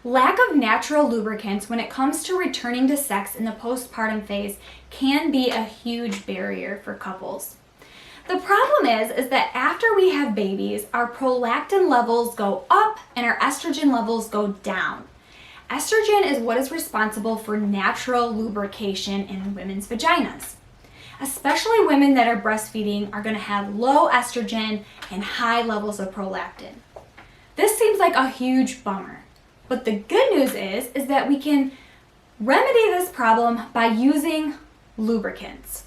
Lack of natural lubricants when it comes to returning to sex in the postpartum phase can be a huge barrier for couples. The problem is that after we have babies, our prolactin levels go up and our estrogen levels go down. Estrogen is what is responsible for natural lubrication in women's vaginas. Especially women that are breastfeeding are going to have low estrogen and high levels of prolactin. This seems like a huge bummer, but the good news is that we can remedy this problem by using lubricants.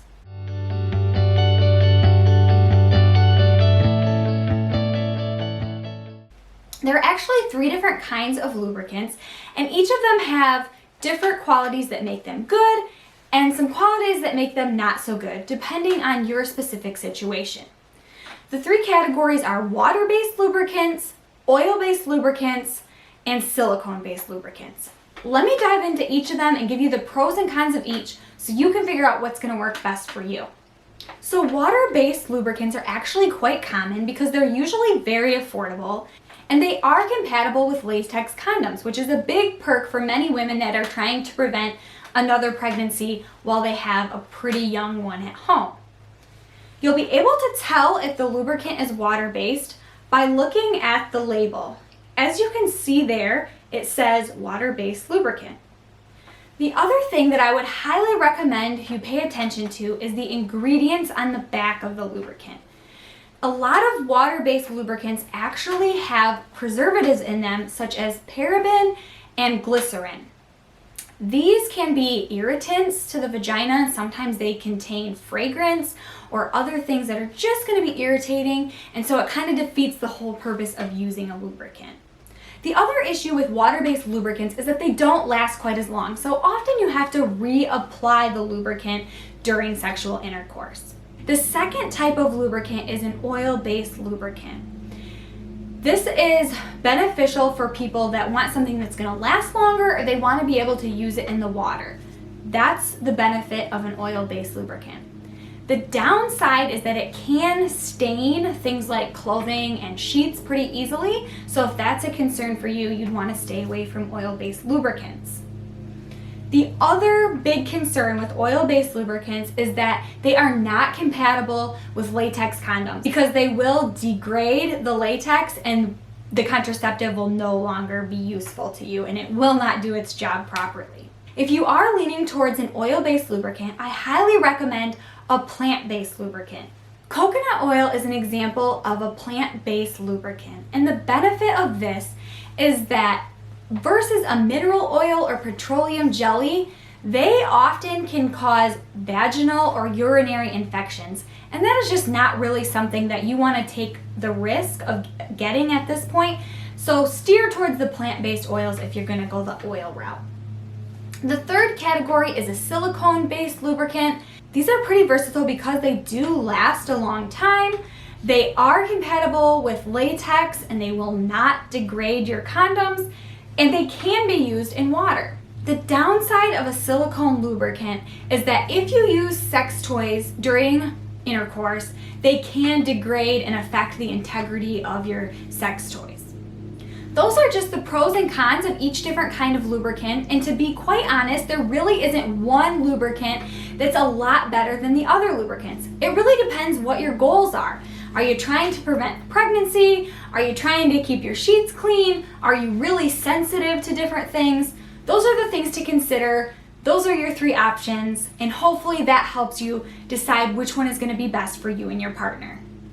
There are actually 3 different kinds of lubricants, and each of them have different qualities that make them good and some qualities that make them not so good, depending on your specific situation. The 3 categories are water-based lubricants, oil-based lubricants, and silicone-based lubricants. Let me dive into each of them and give you the pros and cons of each so you can figure out what's going to work best for you. So water-based lubricants are actually quite common because they're usually very affordable, and they are compatible with latex condoms, which is a big perk for many women that are trying to prevent another pregnancy while they have a pretty young one at home. You'll be able to tell if the lubricant is water-based by looking at the label. As you can see there, it says water-based lubricant. The other thing that I would highly recommend you pay attention to is the ingredients on the back of the lubricant. A lot of water-based lubricants actually have preservatives in them, such as paraben and glycerin. These can be irritants to the vagina. Sometimes they contain fragrance or other things that are just going to be irritating, and so it kind of defeats the whole purpose of using a lubricant. The other issue with water-based lubricants is that they don't last quite as long, so often you have to reapply the lubricant during sexual intercourse. The second type of lubricant is an oil-based lubricant. This is beneficial for people that want something that's going to last longer, or they want to be able to use it in the water. That's the benefit of an oil-based lubricant. The downside is that it can stain things like clothing and sheets pretty easily, so if that's a concern for you, you'd want to stay away from oil-based lubricants. The other big concern with oil-based lubricants is that they are not compatible with latex condoms because they will degrade the latex and the contraceptive will no longer be useful to you and it will not do its job properly. If you are leaning towards an oil-based lubricant, I highly recommend a plant-based lubricant. Coconut oil is an example of a plant-based lubricant, and the benefit of this is that versus a mineral oil or petroleum jelly, they often can cause vaginal or urinary infections, and that is just not really something that you want to take the risk of getting at this point. So steer towards the plant-based oils if you're going to go the oil route. The third category is a silicone-based lubricant. These are pretty versatile because they do last a long time. They are compatible with latex and they will not degrade your condoms, and they can be used in water. The downside of a silicone lubricant is that if you use sex toys during intercourse, they can degrade and affect the integrity of your sex toys. Those are just the pros and cons of each different kind of lubricant, and to be quite honest, there really isn't one lubricant that's a lot better than the other lubricants. It really depends what your goals are. Are you trying to prevent pregnancy? Are you trying to keep your sheets clean? Are you really sensitive to different things? Those are the things to consider. Those are your 3 options, and hopefully that helps you decide which one is going to be best for you and your partner.